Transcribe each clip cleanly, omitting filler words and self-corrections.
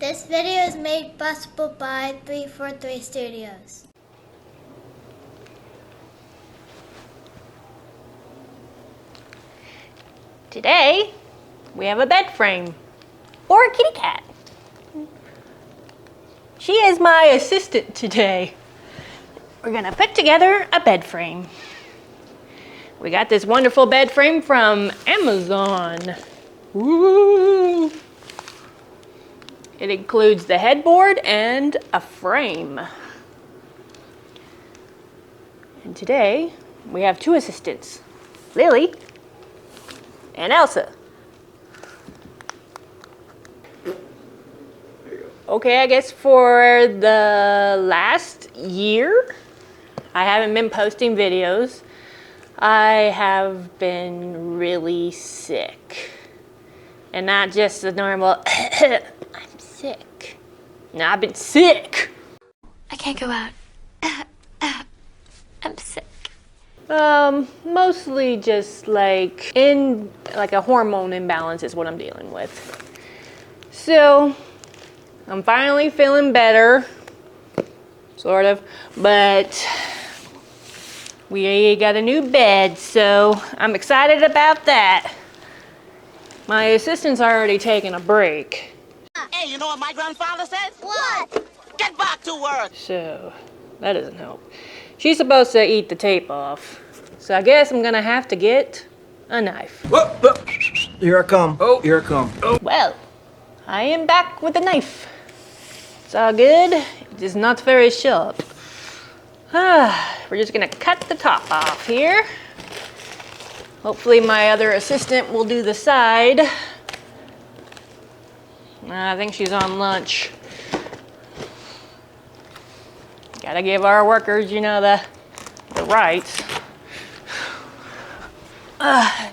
This video is made possible by 343 Studios. Today, we have a bed frame, or a kitty cat. She is my assistant today. We're gonna put together a bed frame. We got this wonderful bed frame from Amazon. Woo! It includes the headboard and a frame. And today, we have two assistants, Lily and Elsa. Okay, I guess for the last year, I haven't been posting videos. I have been really sick. And not just the normal, I'm sick. No, I've been sick. I can't go out. I'm sick. Mostly just like a hormone imbalance is what I'm dealing with. So, I'm finally feeling better, sort of, but we got a new bed, so I'm excited about that. My assistant's already taken a break. Hey, you know what my grandfather says? What? Get back to work! So, that doesn't help. She's supposed to eat the tape off. So I guess I'm gonna have to get a knife. Whoa, whoa. Here I come. Oh, here I come. Oh. Well, I am back with a knife. It's all good. It is not very sharp. We're just gonna cut the top off here. Hopefully my other assistant will do the side. I think she's on lunch. Gotta give our workers, you know, the rights.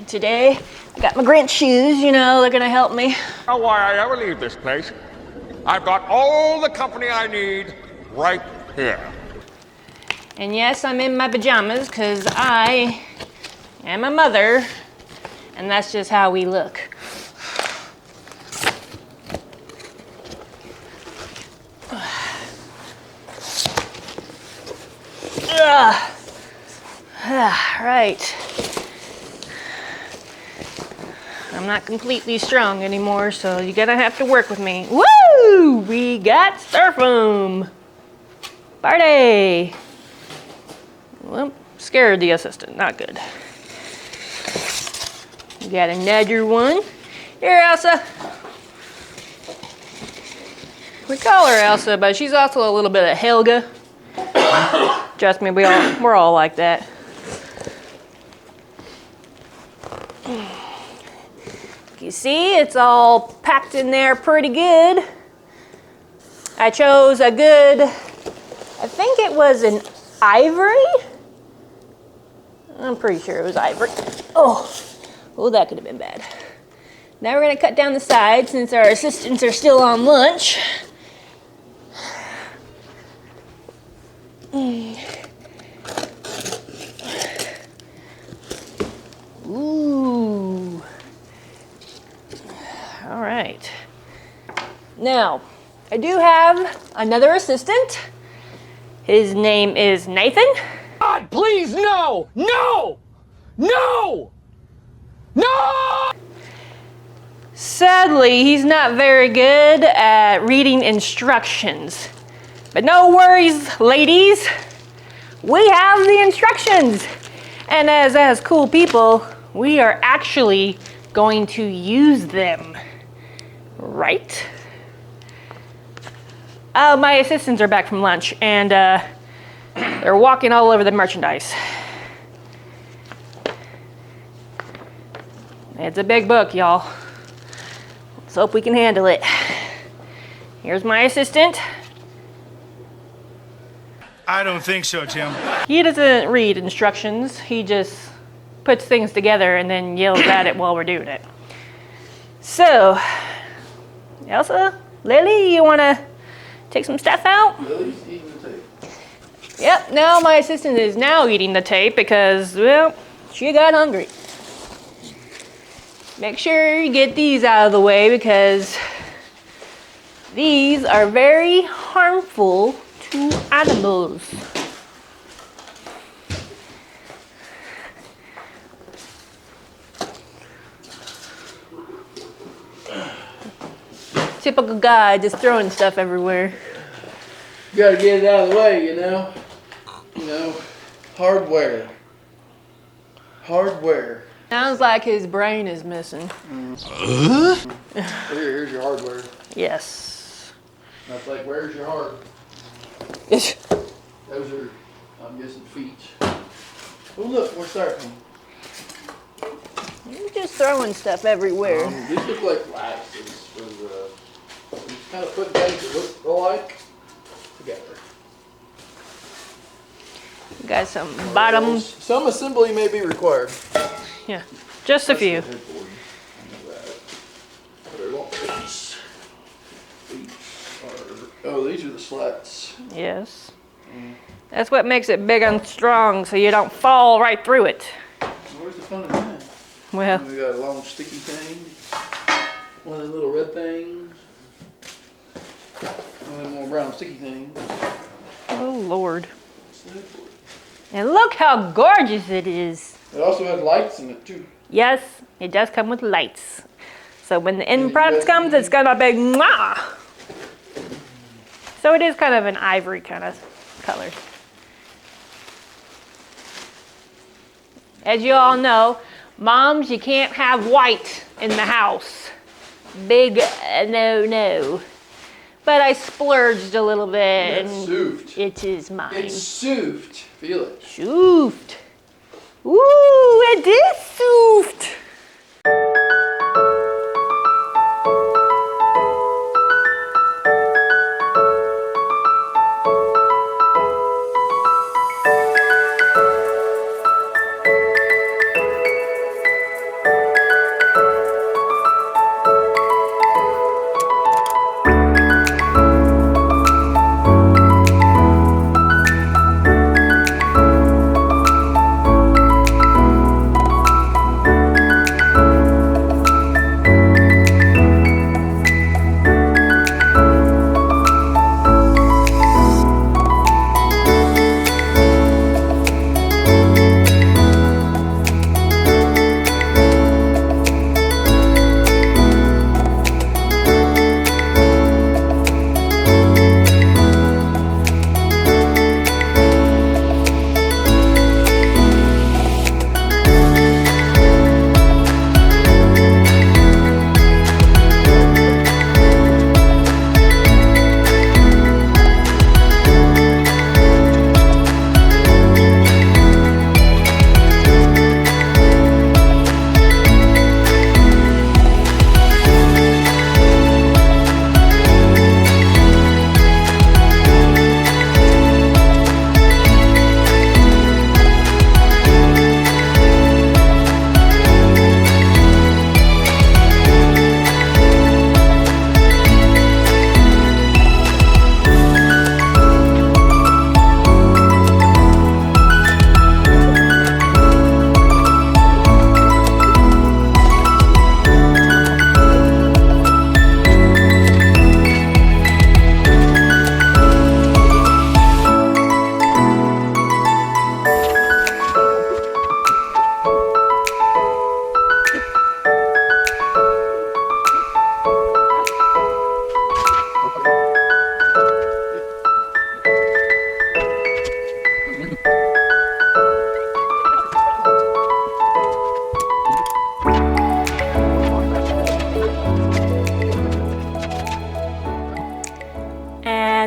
Today, I got my Grinch shoes, you know, they're gonna help me. Know why I ever leave this place. I've got all the company I need right here. And yes, I'm in my pajamas because I am a mother, and that's just how we look. Right. I'm not completely strong anymore, so you're gonna have to work with me. Woo! We got styrofoam! Party! Well, scared the assistant, not good. We got another one. Here, Elsa. We call her Elsa, but she's also a little bit of Helga. Trust me, we're all like that. You see, it's all packed in there pretty good. I chose a good, I think it was an ivory. I'm pretty sure it was ivory. Oh, that could have been bad. Now we're gonna cut down the sides since our assistants are still on lunch. Ooh. All right. Now, I do have another assistant. His name is Nathan. God, please, no! No! No! No! Sadly, he's not very good at reading instructions. But no worries, ladies. We have the instructions. And as cool people, we are actually going to use them. Right? Oh, my assistants are back from lunch, and they're walking all over the merchandise. It's a big book, y'all. Let's hope we can handle it. Here's my assistant. I don't think so, Tim. He doesn't read instructions. He just puts things together and then yells at it while we're doing it. So, Elsa, Lily, you want to take some stuff out? Lily's eating the tape. Yep, now my assistant is now eating the tape because, well, she got hungry. Make sure you get these out of the way because These are very harmful to animals. Typical guy just throwing stuff everywhere. You gotta get it out of the way, you know? You know, hardware. Hardware. Sounds like his brain is missing. Here's your hardware. Yes. That's like, where's your heart? Those are, I'm guessing, feet. Oh look, we're starting. You're just throwing stuff everywhere. These look like lights. Kind of put things that look alike together. Got some bottom. Some assembly may be required. Yeah, just a few. Oh, these are the slats. Yes. That's what makes it big and strong, so you don't fall right through it. Where's the fun of that? Well, We got a long sticky thing. One of the little red things. One of the more brown sticky things. oh Lord. And look how gorgeous it is. It also has lights in it too. Yes, it does come with lights. So when the end product comes, it's gonna be mwah! So it is kind of an ivory kind of color. As you all know, moms, you can't have white in the house. Big no. But I splurged a little bit. It's and soofed. it is mine. It's soofed. Feel it. Soofed. Ooh, it is soofed.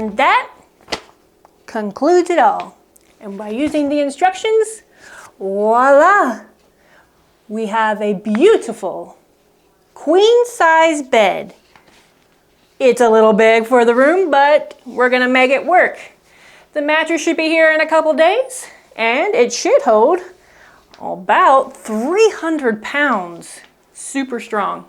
And that concludes it all. And by using the instructions, voila! We have a beautiful queen size bed. It's a little big for the room, but we're gonna make it work. The mattress should be here in a couple days, and it should hold about 300 pounds. Super strong.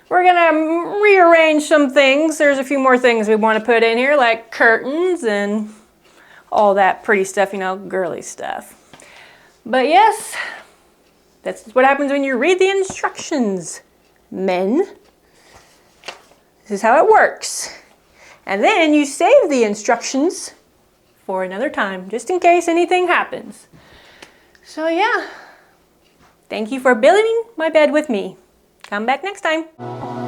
We're gonna rearrange some things. There's a few more things we want to put in here, like curtains and all that pretty stuff, you know, girly stuff. But yes, that's what happens when you read the instructions, men. This is how it works. And then you save the instructions for another time, just in case anything happens. So yeah, thank you for building my bed with me. Come back next time.